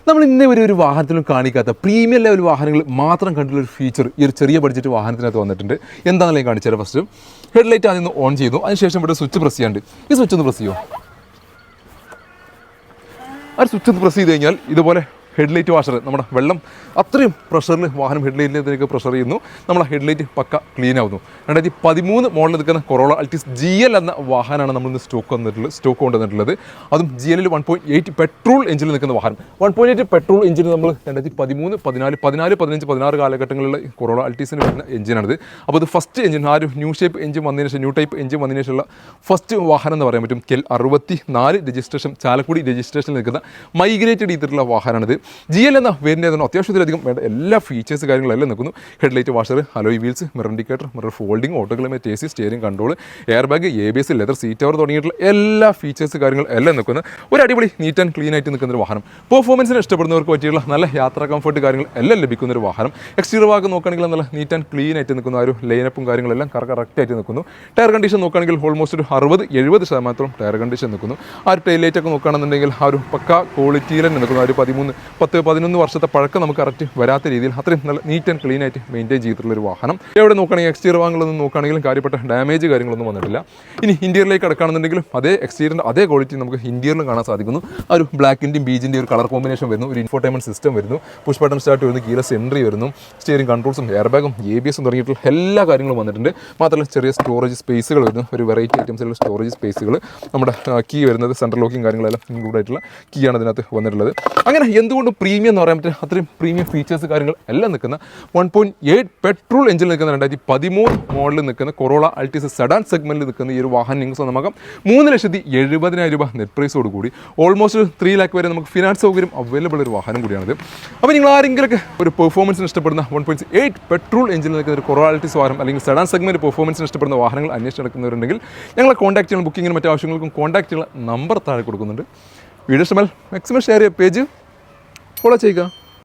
നമ്മൾ ഇന്നേ വരെ ഒരു വാഹനത്തിലും കാണിക്കാത്ത പ്രീമിയം ലെവൽ വാഹനങ്ങൾ മാത്രം കണ്ടുള്ള ഒരു ഫീച്ചർ ഈ ഒരു ചെറിയ ബഡ്ജറ്റ് വാഹനത്തിനകത്ത് വന്നിട്ടുണ്ട്. എന്താണെന്ന് ഞാൻ കാണിച്ചു തരാം. ഫസ്റ്റ് ഹെഡ്ലൈറ്റ് ആദ്യം ഓൺ ചെയ്യുന്നു, അതിനുശേഷം ഇവിടെ സ്വിച്ച് പ്രസ് ചെയ്യാണ്ട് ഈ സ്വിച്ച് ഒന്ന് പ്രസ് ചെയ്യുമോ? ആ സ്വിച്ച് ഒന്ന് പ്രസ് ചെയ്ത് കഴിഞ്ഞാൽ ഇതുപോലെ ഹെഡ്ലൈറ്റ് വാഷർ, നമ്മുടെ വെള്ളം അത്രയും പ്രഷറിൽ വാഹനം ഹെഡ്ലൈറ്റിലേക്ക് പ്രഷർ ചെയ്യുന്നു. നമ്മളെ ഹെഡ്ലൈറ്റ് പക്ക ക്ലീൻ ആവുന്നു. 2013 മോഡലിൽ നിൽക്കുന്ന കൊറോള അൾട്ടിസ് GL എന്ന വാഹനമാണ് നമ്മളിന്ന് സ്റ്റോക്ക് കൊണ്ടുവന്നിട്ടുള്ളത്. അതും GL 1.8 പെട്രോൾ എഞ്ചിനിൽ നിൽക്കുന്ന വാഹനം. 1.8 പെട്രോൾ എഞ്ചിൻ നമ്മൾ 2013, 14, 15, 16 കാലഘട്ടങ്ങളിലുള്ള കൊറോള അൾട്ടീസിന് വരുന്ന എഞ്ചിനാണിത്. അപ്പോൾ ഇത് ഫസ്റ്റ് എഞ്ചിൻ, ആ ഒരു ന്യൂ ഷേപ്പ് എഞ്ചിൻ വന്നതിന് ശേഷം, ന്യൂ ടൈപ്പ് എഞ്ചിൻ വന്നതിന് ശേഷമുള്ള ഫസ്റ്റ് വാഹനം എന്ന് പറയാൻ പറ്റും. KEL 64 രജിസ്ട്രേഷൻ, ചാലക്കുടി രജിസ്ട്രേഷനിൽ നിൽക്കുന്ന മൈഗ്രേറ്റഡ് ചെയ്തിട്ടുള്ള വാഹനമാണിത്. GL എന്ന വേരിയൻ്റ് അത്യാവശ്യത്തിലധികം വേണ്ട എല്ലാ ഫീച്ചേഴ്സ് കാര്യങ്ങളെല്ലാം നിൽക്കുന്നു. Headlight washer, alloy wheels, mirror indicator, mirror folding, auto climate AC, steering control, air bag, ABS, leather seat cover തുടങ്ങിയിട്ടുള്ള എല്ലാ ഫീച്ചേഴ്സ് കാര്യങ്ങൾ എല്ലാം നിൽക്കുന്നു. ഒരു അടിപൊളി നീറ്റ് ആൻഡ് ക്ലീൻ ആയിട്ട് നിൽക്കുന്ന ഒരു വാഹനം. പെർഫോമൻസിന് ഇഷ്ടപ്പെടുന്നവർക്ക് പറ്റിയുള്ള നല്ല യാത്രാ കംഫർട്ട് കാര്യങ്ങൾ എല്ലാം ലഭിക്കുന്ന ഒരു വാഹനം. എക്സ്റ്റീരിയർ ഭാഗം നോക്കുകയാണെങ്കിൽ നല്ല നീറ്റ് ആൻഡ് ക്ലീൻ ആയിട്ട് നിൽക്കുന്ന ആ ഒരു ലൈനപ്പും കാര്യങ്ങളെല്ലാം കറക്റ്റായിട്ട് നിൽക്കുന്നു. ടയർ കണ്ടീഷൻ നോക്കുകയാണെങ്കിൽ ഓൾമോസ്റ്റ് ഒരു 60-70% ടയർ കണ്ടീഷൻ നിൽക്കുന്നു. ആ ഒരു ടൈൽ ലൈറ്റ് ഒക്കെ നോക്കുകയാണെന്നുണ്ടെങ്കിൽ ആ ഒരു പക്ക ക്വാളിറ്റിയിൽ തന്നെ നിൽക്കുന്നു. ആ ഒരു 10-11 വർഷത്തെ പഴക്കം നമുക്ക് കറക്റ്റ് വരാത്ത രീതിയിൽ അത്രയും നല്ല നീറ്റ് ആൻഡ് ക്ലീൻ ആയിട്ട് മെയിൻറ്റെയിൻ ചെയ്തിട്ടുള്ളൊരു വാഹനം. എവിടെ നോക്കുകയാണെങ്കിൽ എക്സ്റ്റീരിയർ ഭാഗങ്ങളൊന്നും നോക്കുകയാണെങ്കിലും കാര്യപ്പെട്ട ഡാമേജ് കാര്യങ്ങളൊന്നും വന്നിട്ടില്ല. ഇനി ഇൻറ്റീരിയറിലേക്ക് കിടക്കുകയാണെന്നുണ്ടെങ്കിലും അതേ എക്സ്റ്റീരിയറിൻ്റെ അതേ ക്വാളിറ്റി നമുക്ക് ഇൻറ്റീരിയറിലും കാണാൻ സാധിക്കുന്നു. ആ ഒരു ബ്ലാക്കിൻ്റെയും ബീജിൻ്റെയും ഒരു കളർ കോമ്പിനേഷൻ വരുന്നു. ഒരു ഇൻഫോർടൈൻമെൻറ്റ് സിസ്റ്റം വരുന്നു, പുഷ് ബട്ടൺ സ്റ്റാർട്ട് വരുന്നു, കീലെസ് എൻട്രി വരുന്നു, സ്റ്റിയറിംഗ് കൺട്രോൾസും എയർ ബാഗും ABS തുടങ്ങിയിട്ടുള്ള എല്ലാ കാര്യങ്ങളും വന്നിട്ടുണ്ട്. മാത്രമല്ല ചെറിയ സ്റ്റോറേജ് സ്പേസുകൾ വരുന്നു, ഒരു വെറൈറ്റി ഐറ്റംസിലുള്ള സ്റ്റോറേജ് സ്പേസുകൾ. നമ്മുടെ കീ വരുന്നത് സെൻട്രൽ ലോക്കിംഗ് കാര്യങ്ങളെല്ലാം ഇൻക്ലൂഡ് ആയിട്ടുള്ള കീ ആണ് ഇതിനകത്ത് വന്നിട്ടുള്ളത്. അങ്ങനെ എന്തുകൊണ്ട് പ്രീമിയം എന്ന് പറയാൻ പറ്റും, അത്രയും പ്രീമിയം ഫീച്ചേഴ്സ് കാര്യങ്ങൾ എല്ലാം നിൽക്കുന്ന 1.8 പെട്രോൾ എഞ്ചിനിൽ നിൽക്കുന്ന 2013 മോഡലിൽ നിൽക്കുന്ന കൊറോള അൾട്ടിസ് സെഡാൻ സെഗ്മെൻറ്റിൽ നിൽക്കുന്ന ഈ ഒരു വാഹനം നിങ്ങൾക്ക് സ്വന്തമാക്കാം. 3,70,000 രൂപ നെറ്റ് പ്രൈസോട് കൂടി ഓൾമോസ്റ്റ് 3 ലാക്ക് വരെ നമുക്ക് ഫിനാൻസ് സൗകര്യം അവൈലബിൾ ഒരു വാഹനം കൂടിയാണിത്. അപ്പോൾ നിങ്ങൾ ആരെങ്കിലൊക്കെ ഒരു പെർഫോമൻസിന് ഇഷ്ടപ്പെടുന്ന 1.8 പെട്രോൾ എഞ്ചിനിൽ നിൽക്കുന്ന ഒരു കൊറോള അൾട്ടിസ് വാഹനം അല്ലെങ്കിൽ സെഡാൻ സെഗ്മെൻറ്റ് പെർഫോമൻസിന് ഇഷ്ടപ്പെടുന്ന വാഹനങ്ങൾ അന്വേഷിച്ച് നടക്കുന്നവരുണ്ടെങ്കിൽ ഞങ്ങളെ കോൺടാക്ട് ചെയ്യണം. ബുക്കിങ്ങിനും മറ്റു ആവശ്യങ്ങൾക്കും കോൺടാക്ട് ചെയ്യുന്ന നമ്പർ താഴെ കൊടുക്കുന്നുണ്ട്. വീഡിയോ ഇഷ്ടമായാൽ മാക്സിമം ഷെയർ ചെയ്യുക, പേജ് ഫോളോ ചെയ്യുക.